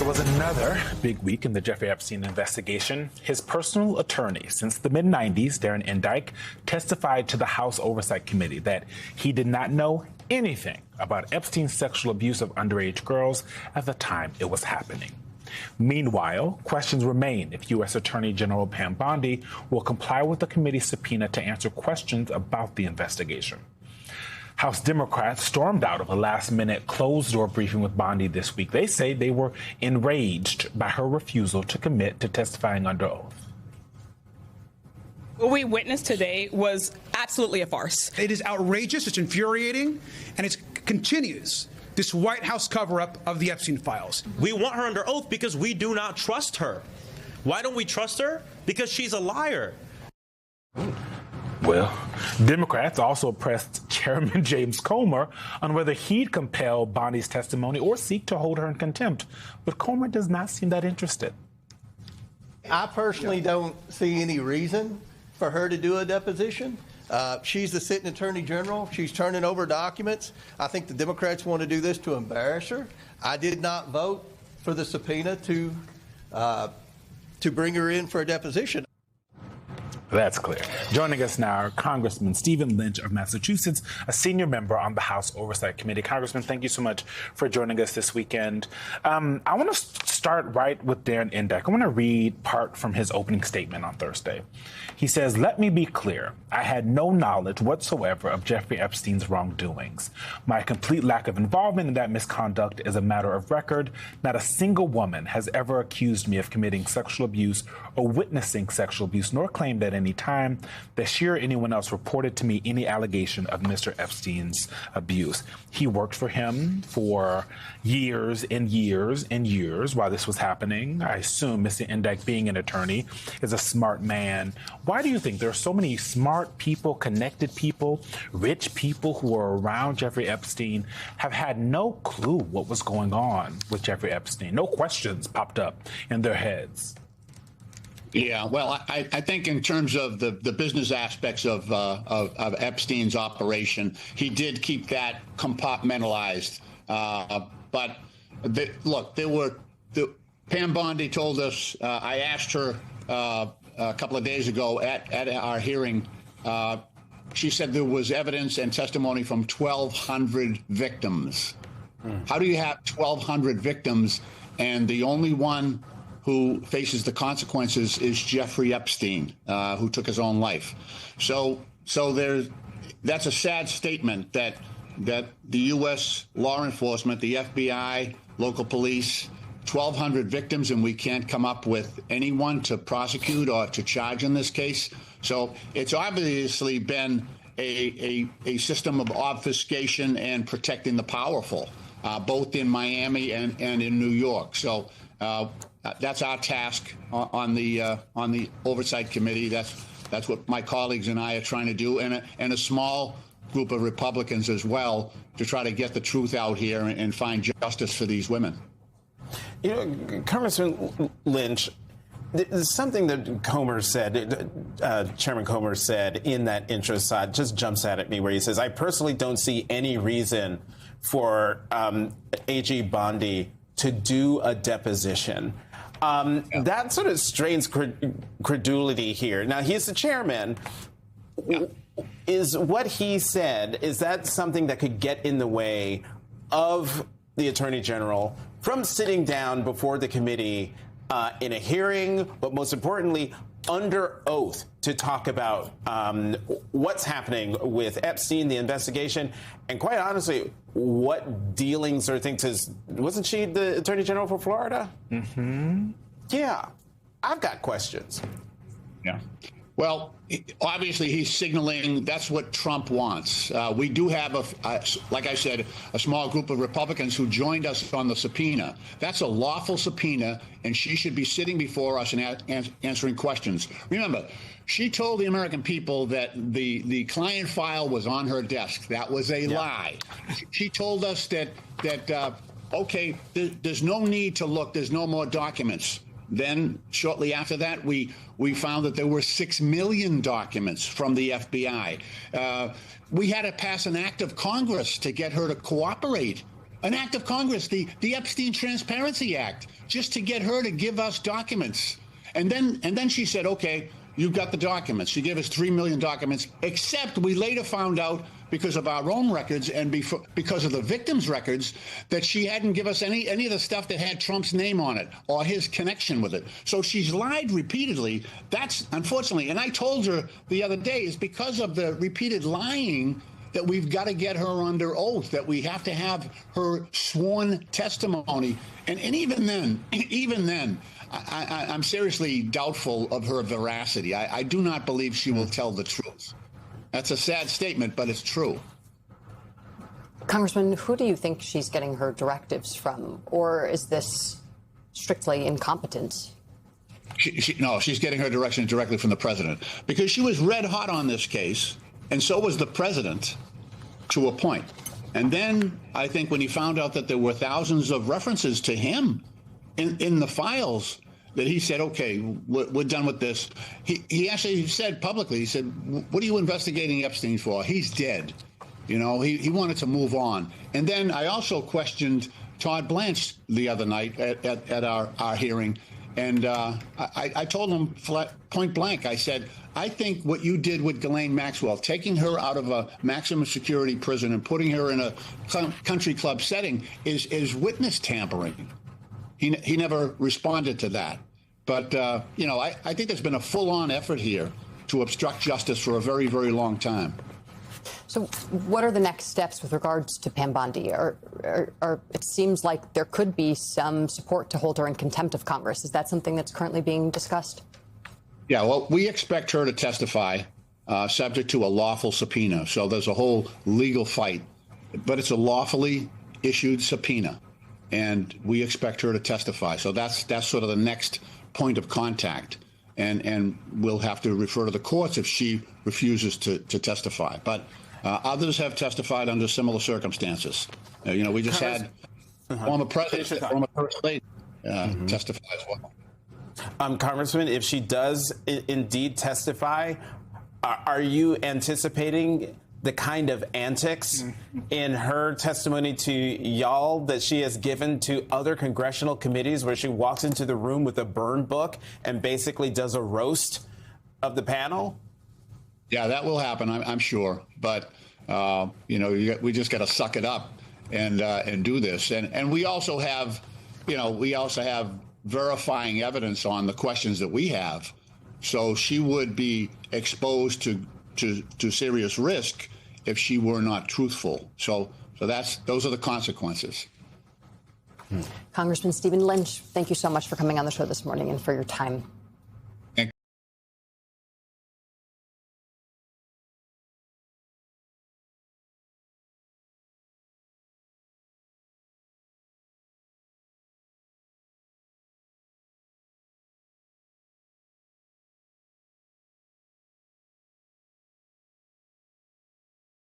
was another big week in the Jeffrey Epstein investigation. His personal attorney since the mid-90s, Darren Indyke, testified to the House Oversight Committee that he did not know anything about Epstein's sexual abuse of underage girls at the time it was happening. Meanwhile, questions remain if U.S. Attorney General Pam Bondi will comply with the committee's subpoena to answer questions about the investigation. House Democrats stormed out of a last-minute closed-door briefing with Bondi this week. They say they were enraged by her refusal to commit to testifying under oath. What we witnessed today was absolutely a farce. It is outrageous, it's infuriating, and it continues this White House cover-up of the Epstein files. We want her under oath because we do not trust her. Why don't we trust her? Because she's a liar. Well, Democrats also pressed Chairman James Comer on whether he'd compel Bondi's testimony or seek to hold her in contempt. But Comer does not seem that interested. I personally don't see any reason for her to do a deposition. She's the sitting attorney general. She's turning over documents. I think the Democrats want to do this to embarrass her. I did not vote for the subpoena to bring her in for a deposition. That's clear. Joining us now, Congressman Stephen Lynch of Massachusetts, a senior member on the House Oversight Committee. Congressman, thank you so much for joining us this weekend. I want to start right with Darren Indyke. I want to read part from his opening statement on Thursday. He says, "Let me be clear. I had no knowledge whatsoever of Jeffrey Epstein's wrongdoings. My complete lack of involvement in that misconduct is a matter of record. Not a single woman has ever accused me of committing sexual abuse or witnessing sexual abuse, nor claimed at any time that she or anyone else reported to me any allegation of Mr. Epstein's abuse." He worked for him for years and years and years while this was happening. I assume Mr. Indyke, being an attorney, is a smart man. Why do you think there are so many smart people, connected people, rich people who are around Jeffrey Epstein have had no clue what was going on with Jeffrey Epstein? No questions popped up in their heads. Yeah, well, I think in terms of the business aspects of Epstein's operation, he did keep that compartmentalized. But look, Pam Bondi told us. I asked her a couple of days ago at our hearing. She said there was evidence and testimony from 1,200 victims. How do you have 1,200 victims and the only one who faces the consequences is Jeffrey Epstein, who took his own life? So that's a sad statement that the U.S. law enforcement, the FBI, local police, 1,200 victims, and we can't come up with anyone to prosecute or to charge in this case. So it's obviously been a system of obfuscation and protecting the powerful, both in Miami and in New York. So that's our task on the Oversight Committee. That's what my colleagues and I are trying to do, and a small group of Republicans as well, to try to get the truth out here and find justice for these women. You know, Congressman Lynch, there's something that Comer said, Chairman Comer said in that intro side, just jumps out at me, where he says, "I personally don't see any reason for AG Bondi to do a deposition." That sort of strains credulity here. Now, he's the chairman. Yeah. Is what he said, is that something that could get in the way of the Attorney General from sitting down before the committee in a hearing, but most importantly, under oath, to talk about what's happening with Epstein, the investigation, and quite honestly, what dealings or things wasn't she the Attorney General for Florida? Mm-hmm. Yeah, I've got questions. Yeah. Well, obviously, he's signaling that's what Trump wants. We do have, like I said, a small group of Republicans who joined us on the subpoena. That's a lawful subpoena, and she should be sitting before us and answering questions. Remember, she told the American people that the client file was on her desk. That was a lie. She told us that okay, there's no need to look. There's no more documents. Then, shortly after that, we found that there were 6 million documents from the FBI. We had to pass an act of Congress to get her to cooperate an act of Congress, the Epstein Transparency Act, just to get her to give us documents. And then she said, okay, you've got the documents. She gave us 3 million documents, except we later found out, because of our own records and because of the victims' records, that she hadn't given us any of the stuff that had Trump's name on it or his connection with it. So she's lied repeatedly. That's unfortunately, and I told her the other day, is because of the repeated lying that we've got to get her under oath, that we have to have her sworn testimony. And even then, I'm seriously doubtful of her veracity. I do not believe she will tell the truth. That's a sad statement, but it's true. Congressman, who do you think she's getting her directives from? Or is this strictly incompetence? No, she's getting her direction directly from the president, because she was red hot on this case, and so was the president to a point. And then I think when he found out that there were thousands of references to him in the files, that he said, okay, we're done with this. He actually said publicly, he said, what are you investigating Epstein for? He's dead. You know, he wanted to move on. And then I also questioned Todd Blanche the other night at our hearing. And I told him point blank, I said, I think what you did with Ghislaine Maxwell, taking her out of a maximum security prison and putting her in a country club setting is witness tampering. He never responded to that. But, you know, I think there's been a full-on effort here to obstruct justice for a very, very long time. So what are the next steps with regards to Pam Bondi? It seems like there could be some support to hold her in contempt of Congress. Is that something that's currently being discussed? Yeah, well, we expect her to testify subject to a lawful subpoena. So there's a whole legal fight, but it's a lawfully issued subpoena, and we expect her to testify. So that's sort of the next point of contact, and we'll have to refer to the courts if she refuses to testify. But others have testified under similar circumstances. You know, we just had former president, former first lady testify as well. Congressman, if she does indeed testify, are you anticipating the kind of antics in her testimony to y'all that she has given to other congressional committees, where she walks into the room with a burn book and basically does a roast of the panel? Yeah, that will happen, I'm sure. But, you know, we just got to suck it up and do this. And we also have, you know, verifying evidence on the questions that we have. So she would be exposed to serious risk if she were not truthful. So those are the consequences. Congressman Stephen Lynch, thank you so much for coming on the show this morning and for your time.